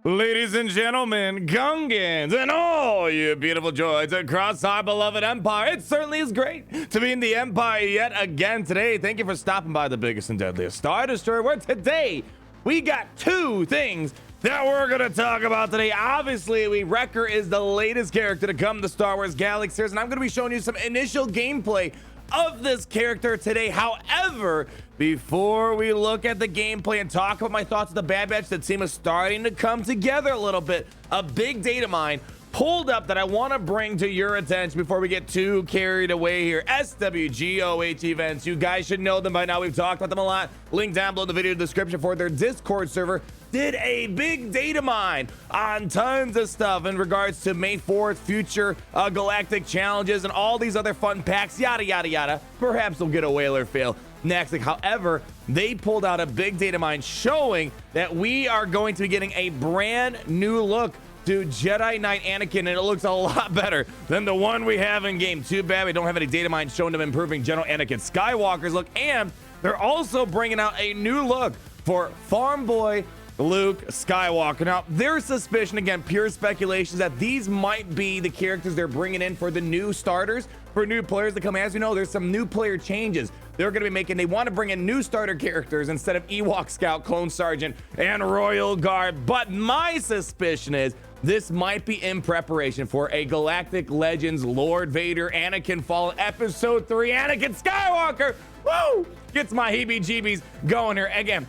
Ladies and gentlemen, Gungans, and all you beautiful droids across our beloved empire, it certainly is great to be in the empire yet again today. Thank you for stopping by the biggest and deadliest Star Destroyer, where today we got two things that we're gonna talk about today. Obviously, Wrecker is the latest character to come to Star Wars Galaxy series, and I'm gonna be showing you some initial gameplay of this character today. However, before we look at the gameplay and talk about my thoughts of the Bad Batch, the team is starting to come together a little bit. A big data mine pulled up that I want to bring to your attention before we get too carried away here. SWGoH events, you guys should know them by now. We've talked about them a lot. Link down below in the video description for their Discord server. Did a big data mine on tons of stuff in regards to May 4th, future galactic challenges, and all these other fun packs, yada, yada, yada. Perhaps they'll get a whale or fail next. However, they pulled out a big data mine showing that we are going to be getting a brand new look to Jedi Knight Anakin, and it looks a lot better than the one we have in game. Too bad we don't have any data mines showing them improving General Anakin Skywalker's look, and they're also bringing out a new look for Farm Boy Luke Skywalker. Now, their suspicion, again, pure speculation, is that these might be the characters they're bringing in for the new starters, for new players to come. As you know, there's some new player changes they're going to be making. They want to bring in new starter characters instead of Ewok Scout, Clone Sergeant, and Royal Guard. But my suspicion is this might be in preparation for a Galactic Legends Lord Vader Anakin Fallen Episode 3 Anakin Skywalker. Woo! Gets my heebie-jeebies going here. Again,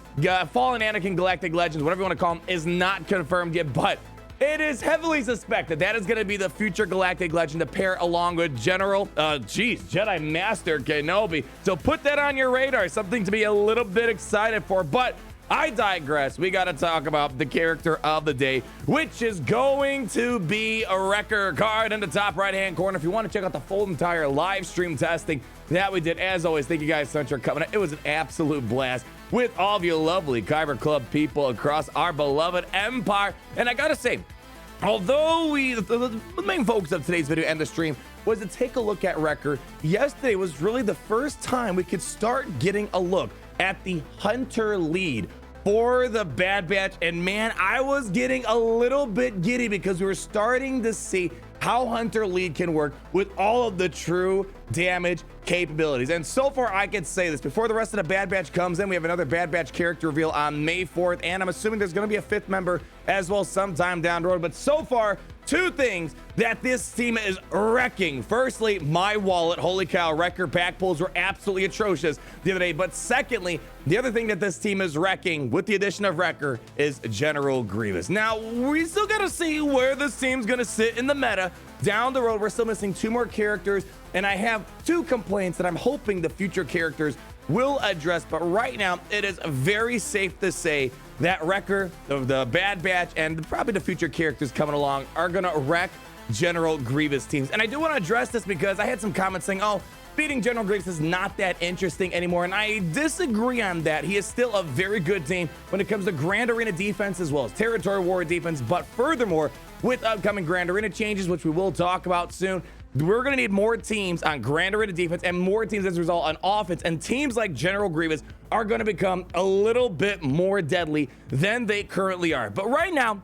Fallen Anakin Galactic Legends, whatever you want to call them, is not confirmed yet, but it is heavily suspected that is going to be the future Galactic Legend to pair along with Jedi Master Kenobi. So put that on your radar, something to be a little bit excited for. But I digress. We got to talk about the character of the day, which is going to be a Wrecker card in the top right-hand corner. If you want to check out the full entire live stream testing that we did, as always, thank you guys so much for coming. It was an absolute blast with all of you lovely Kyber Club people across our beloved empire. And I got to say, although the main focus of today's video and the stream was to take a look at Wrecker, yesterday was really the first time we could start getting a look at the Hunter lead for the Bad Batch. And man, I was getting a little bit giddy because we were starting to see how Hunter lead can work with all of the true damage capabilities. And so far, I could say this, before the rest of the Bad Batch comes in, we have another Bad Batch character reveal on May 4th, and I'm assuming there's going to be a fifth member as well sometime down the road. But so far, two things that this team is wrecking. Firstly, my wallet. Holy cow, Wrecker pack pulls were absolutely atrocious the other day. But secondly, the other thing that this team is wrecking with the addition of Wrecker is General Grievous. Now, we still got to see where this team's going to sit in the meta down the road. We're still missing two more characters, and I have two complaints that I'm hoping the future characters will address. But right now, it is very safe to say that Wrecker, the Bad Batch, and probably the future characters coming along are going to wreck General Grievous teams. And I do want to address this because I had some comments saying, oh, beating General Grievous is not that interesting anymore, and I disagree on that. He is still a very good team when it comes to Grand Arena defense as well as Territory War defense. But furthermore, with upcoming Grand Arena changes, which we will talk about soon, we're going to need more teams on Grand Arena defense and more teams as a result on offense. And teams like General Grievous are going to become a little bit more deadly than they currently are. But right now,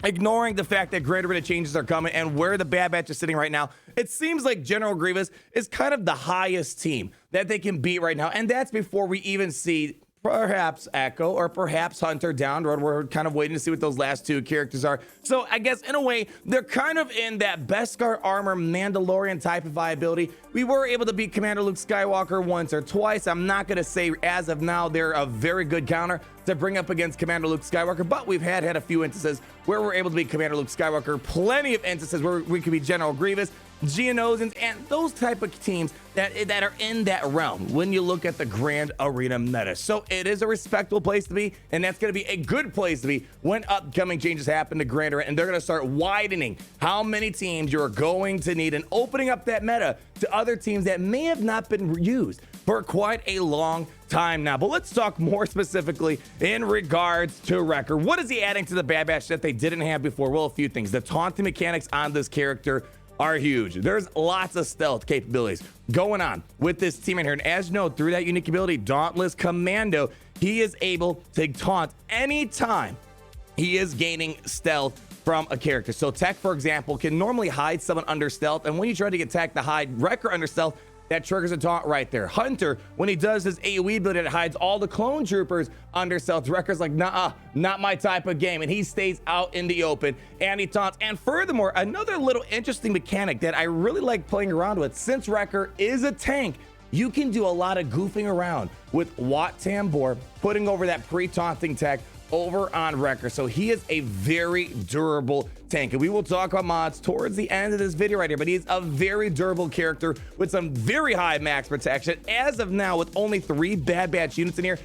ignoring the fact that Grand Arena changes are coming and where the Bad Batch is sitting right now, it seems like General Grievous is kind of the highest team that they can beat right now. And that's before we even see perhaps Echo or perhaps Hunter down the road. We're kind of waiting to see what those last two characters are. So I guess in a way, they're kind of in that Beskar armor Mandalorian type of viability. We were able to beat Commander Luke Skywalker once or twice. I'm not going to say as of now they're a very good counter to bring up against Commander Luke Skywalker, but we've had a few instances where we're able to beat Commander Luke Skywalker, plenty of instances where we could be General Grievous, Geonosians, and those type of teams that are in that realm when you look at the Grand Arena meta. So it is a respectable place to be, and that's going to be a good place to be when upcoming changes happen to Grand Arena, and they're going to start widening how many teams you're going to need and opening up that meta to other teams that may have not been used for quite a long time now. But let's talk more specifically in regards to Wrecker. What is he adding to the Bad Batch that they didn't have before? Well, a few things. The taunting mechanics on this character are huge. There's lots of stealth capabilities going on with this team in here. And as you know, through that unique ability, Dauntless Commando, he is able to taunt anytime he is gaining stealth from a character. So Tech, for example, can normally hide someone under stealth, and when you try to get Tech to hide Wrecker under stealth, that triggers a taunt right there. Hunter, when he does his AoE ability, it hides all the clone troopers under stealth. Wrecker's like, nah, not my type of game, and he stays out in the open, and he taunts. And furthermore, another little interesting mechanic that I really like playing around with, since Wrecker is a tank, you can do a lot of goofing around with Wat Tambor, putting over that pre-taunting tech over on Wrecker. So he is a very durable tank, and we will talk about mods towards the end of this video right here, but he's a very durable character with some very high max protection. As of now, with only 3 Bad Batch units in here,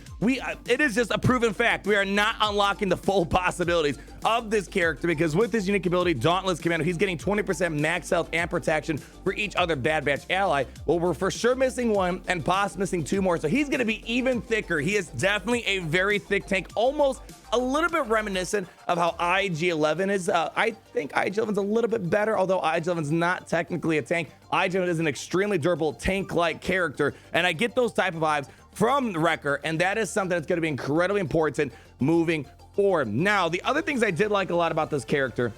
it is just a proven fact we are not unlocking the full possibilities of this character, because with his unique ability, Dauntless Commando, he's getting 20% max health and protection for each other Bad Batch ally. Well, we're for sure missing 1 and possibly missing 2 more, so he's going to be even thicker. He is definitely a very thick tank, almost a little bit reminiscent of how IG-11 is. I think IG-11's a little bit better, although IG-11's not technically a tank. IG-11 is an extremely durable tank-like character, and I get those type of vibes from Wrecker, and that is something that's going to be incredibly important moving forward. Now, the other things I did like a lot about this character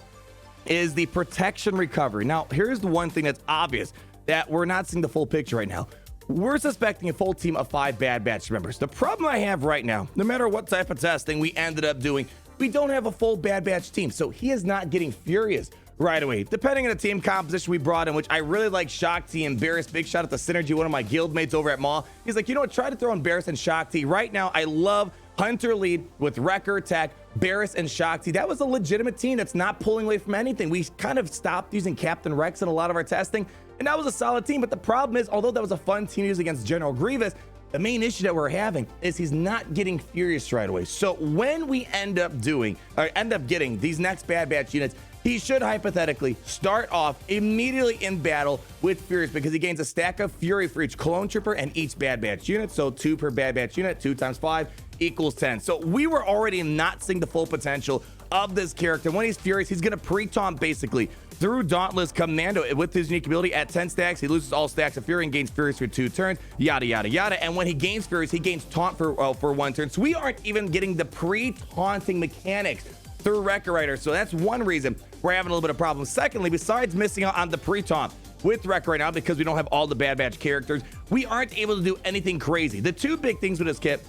is the protection recovery. Now, here's the one thing that's obvious, that we're not seeing the full picture right now. We're suspecting a full team of 5 Bad Batch members. The problem I have right now, no matter what type of testing we ended up doing, we don't have a full Bad Batch team, so he is not getting Furious right away. Depending on the team composition we brought in, which I really like Shock T and Barris. Big shout out to Synergy, one of my guild mates over at Maw. He's like, you know what, try to throw in Barris and Shock T. Right now, I love Hunter lead with Wrecker, Tech, Barris, and Shock T. That was a legitimate team that's not pulling away from anything. We kind of stopped using Captain Rex in a lot of our testing, and that was a solid team. But the problem is, although that was a fun team to use against General Grievous, the main issue that we're having is he's not getting Furious right away. So when we end up getting these next Bad Batch units, he should hypothetically start off immediately in battle with Furious, because he gains a stack of Fury for each clone trooper and each Bad Batch unit. So 2 per Bad Batch unit, 2 times 5 equals 10. So we were already not seeing the full potential of this character. When he's Furious, he's going to pre-taunt basically through Dauntless Commando with his unique ability. At 10 stacks, he loses all stacks of Fury and gains Furious for 2 turns, yada, yada, yada. And when he gains Furious, he gains Taunt for 1 turn. So we aren't even getting the pre-taunting mechanics through Wrecker Rider. So that's one reason we're having a little bit of problems. Secondly, besides missing out on the pre-taunt with Wrecker right now, because we don't have all the Bad Batch characters, we aren't able to do anything crazy. The 2 big things with this kit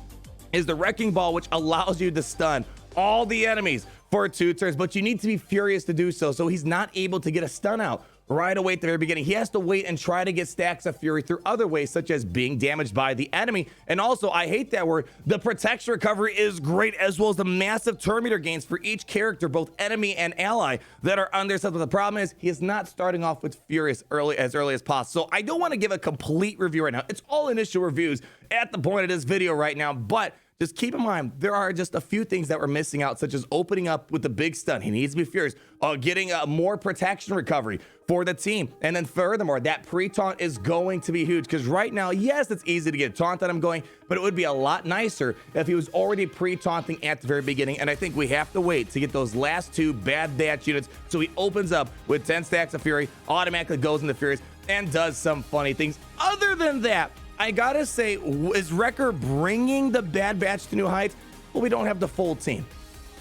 is the Wrecking Ball, which allows you to stun all the enemies for 2 turns, but you need to be Furious to do so. So he's not able to get a stun out right away at the very beginning. He has to wait and try to get stacks of Fury through other ways, such as being damaged by the enemy. And also, I hate that word, the protection recovery is great, as well as the massive turn meter gains for each character, both enemy and ally, that are under stuff. But the problem is, he is not starting off with Furious as early as possible. So I don't want to give a complete review right now. It's all initial reviews at the point of this video right now, but just keep in mind, there are just a few things that we're missing out, such as opening up with the big stun. He needs to be Furious, getting more protection recovery for the team. And then furthermore, that pre-taunt is going to be huge, because right now, yes, it's easy to get taunt that I'm going, but it would be a lot nicer if he was already pre-taunting at the very beginning. And I think we have to wait to get those last 2 Bad Batch units, so he opens up with 10 stacks of Fury, automatically goes into Furious, and does some funny things. Other than that, I gotta say, is Wrecker bringing the Bad Batch to new heights? Well, we don't have the full team,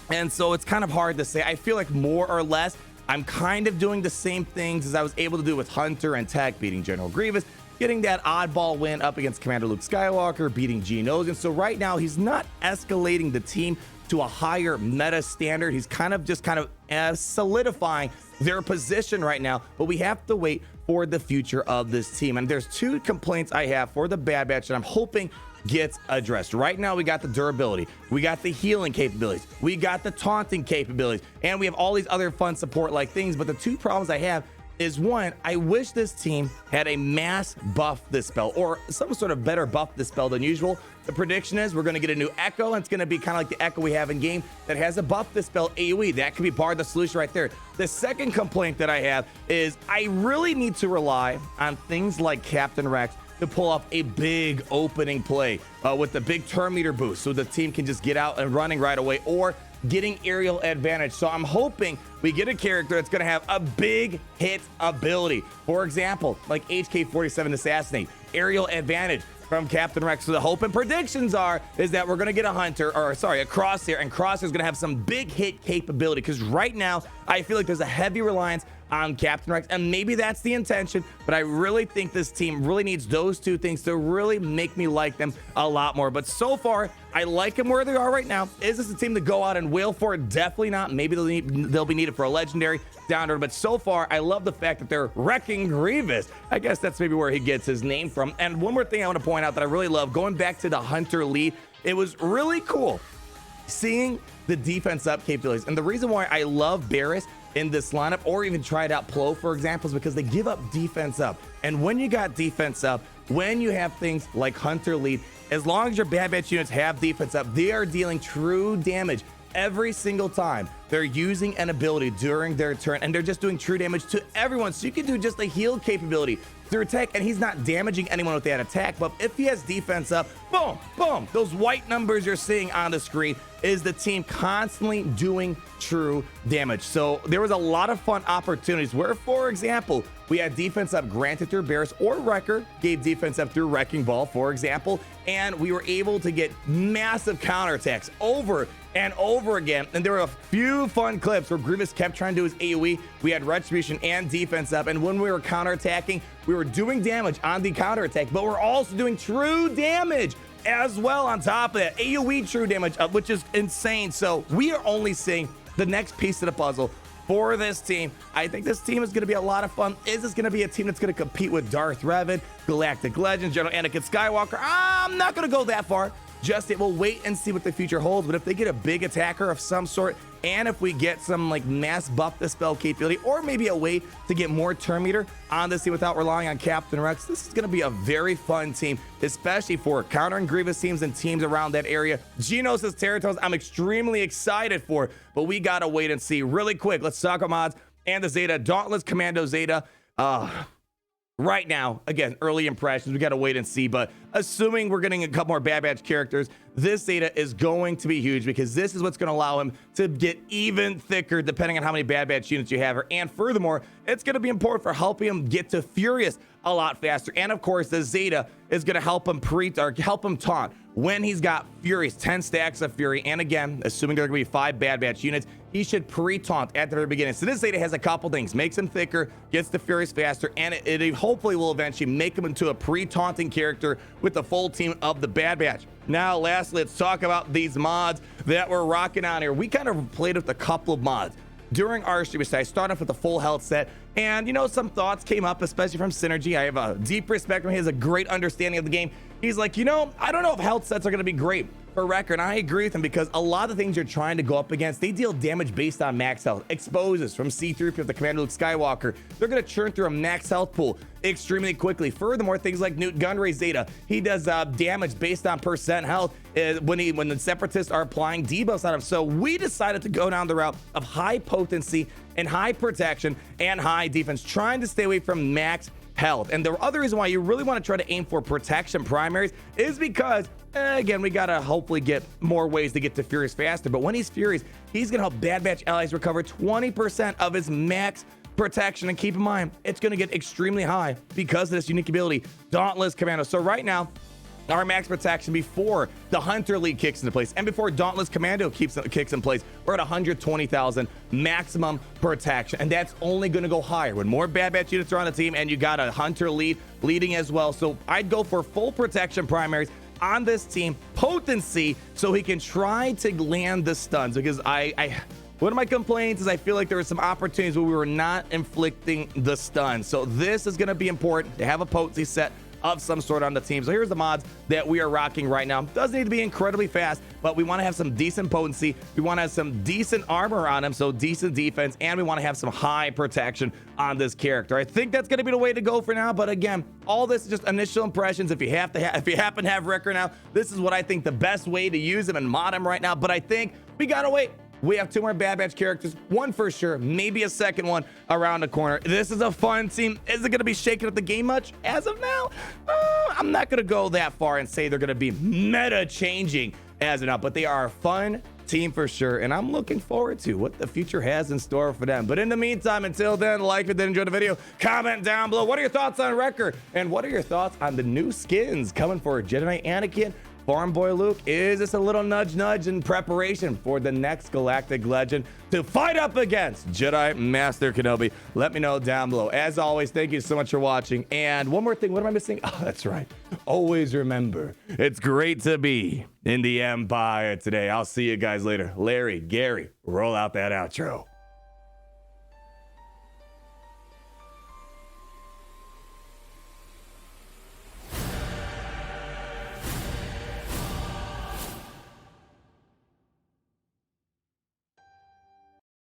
and so it's kind of hard to say. I feel like more or less, I'm kind of doing the same things as I was able to do with Hunter and Tech, beating General Grievous, getting that oddball win up against Commander Luke Skywalker, beating Geonosian. And so right now, he's not escalating the team to a higher meta standard. He's kind of solidifying their position right now, but we have to wait for the future of this team. And there's 2 complaints I have for the Bad Batch that I'm hoping gets addressed. Right now, we got the durability, we got the healing capabilities, we got the taunting capabilities, and we have all these other fun support like things. But the 2 problems I have is, 1, I wish this team had a mass buff this spell, or some sort of better buff this spell than usual. The prediction is we're going to get a new Echo, and it's going to be kind of like the Echo we have in game that has a buff this spell AoE. That could be part of the solution right there. The second complaint that I have is I really need to rely on things like Captain Rex to pull off a big opening play with the big turn meter boost, so the team can just get out and running right away, or getting aerial advantage. So I'm hoping we get a character that's going to have a big hit ability. For example, like HK-47 Assassinate, aerial advantage, from Captain Rex. So the hope and predictions is that we're going to get a Crosshair, and Crosshair's going to have some big hit capability, because right now I feel like there's a heavy reliance on Captain Rex, and maybe that's the intention, but I really think this team really needs those two things to really make me like them a lot more. But so far, I like them where they are right now. Is this a team to go out and wail for? Definitely not. Maybe they'll be needed for a legendary down there, but so far, I love the fact that they're wrecking Grievous. I guess that's maybe where he gets his name from. And one more thing I want to point out that I really love, going back to the Hunter lead, it was really cool seeing the defense up capabilities. And the reason why I love Barris in this lineup, or even tried out Plo, for example, is because they give up defense up. And when you got defense up, when you have things like Hunter lead, as long as your Bad Batch units have defense up, they are dealing true damage every single time they're using an ability during their turn, and they're just doing true damage to everyone. So you can do just a heal capability through attack, and he's not damaging anyone with that attack. But if he has defense up, boom, boom, those white numbers you're seeing on the screen is the team constantly doing true damage. So there was a lot of fun opportunities where, for example, we had defense up granted through Barris, or Wrecker gave defense up through Wrecking Ball, for example, and we were able to get massive counterattacks over and over again. And there were a few fun clips where Grievous kept trying to do his AoE. We had Retribution and defense up, and when we were counterattacking, we were doing damage on the counterattack, but we're also doing true damage as well on top of that. AoE true damage, which is insane. So we are only seeing the next piece of the puzzle for this team. I think this team is going to be a lot of fun. Is this going to be a team that's going to compete with Darth Revan, Galactic Legends, General Anakin Skywalker? I'm not going to go that far just yet. We'll wait and see what the future holds. But if they get a big attacker of some sort, and if we get some like mass buff the spell capability, or maybe a way to get more turn meter on this team without relying on Captain Rex, this is going to be a very fun team, especially for countering Grievous teams and teams around that area. Geonosis Territories, I'm extremely excited for, but we got to wait and see. Really quick, let's talk about mods and the Zeta. Dauntless Commando Zeta. Right now, again, early impressions, we got to wait and see, but assuming we're getting a couple more Bad Batch characters, this Zeta is going to be huge, because this is what's going to allow him to get even thicker depending on how many Bad Batch units you have. And furthermore, it's going to be important for helping him get to Furious a lot faster. And of course, the Zeta is going to help him help him taunt when he's got Furious, 10 stacks of Fury. And again, assuming there are going to be 5 Bad Batch units, he should pre-taunt at the very beginning. So this Zeta has a couple things: makes him thicker, gets the Furious faster, and it hopefully will eventually make him into a pre-taunting character with the full team of the Bad Batch. Now, lastly, let's talk about these mods that we're rocking on here. We kind of played with a couple of mods during our stream. I started off with the full health set, and you know, some thoughts came up, especially from Synergy. I have a deep respect for him. He has a great understanding of the game. He's like, you know, I don't know if health sets are going to be great for Wrecker, and I agree with him, because a lot of the things you're trying to go up against, they deal damage based on max health. Exposes from C3PO with the Commander Luke Skywalker, they're going to churn through a max health pool extremely quickly. Furthermore, things like Newt Gunray Zeta, he does damage based on percent health when the Separatists are applying debuffs on him. So we decided to go down the route of high potency and high protection and high defense, trying to stay away from max health. And the other reason why you really want to try to aim for protection primaries is because, again, we got to hopefully get more ways to get to Furious faster. But when he's Furious, he's going to help Bad Batch allies recover 20% of his max protection. And keep in mind, it's going to get extremely high because of this unique ability, Dauntless Commando. So right now, our max protection before the Hunter lead kicks into place and before Dauntless Commando kicks in place, we're at 120,000 maximum protection, and that's only going to go higher when more Bad Batch units are on the team and you got a Hunter lead leading as well. So I'd go for full protection primaries on this team, potency, so he can try to land the stuns, because one of my complaints is I feel like there were some opportunities where we were not inflicting the stuns. So this is going to be important to have a potency set of some sort on the team. So here's the mods that we are rocking right now. Doesn't need to be incredibly fast, but we want to have some decent potency. We want to have some decent armor on him, so decent defense, and we want to have some high protection on this character. I think that's going to be the way to go for now. But again, all this is just initial impressions. If you happen to have Wrecker now, this is what I think the best way to use him and mod him right now. But I think we gotta wait. We have 2 more Bad Batch characters, one for sure, maybe a second one around the corner. This is a fun team. Is it going to be shaking up the game much as of now? I'm not going to go that far and say they're going to be meta changing as of now, but they are a fun team for sure, and I'm looking forward to what the future has in store for them. But in the meantime, until then, like if you did enjoy the video, comment down below. What are your thoughts on Wrecker? And what are your thoughts on the new skins coming for Jedi Knight Anakin, Farm Boy Luke? Is this a little nudge in preparation for the next Galactic Legend to fight up against Jedi Master Kenobi? Let me know down below. As always, thank you so much for watching. And one more thing, what am I missing? Oh, that's right. Always remember, it's great to be in the Empire today. I'll see you guys later. Larry, Gary, roll out that outro.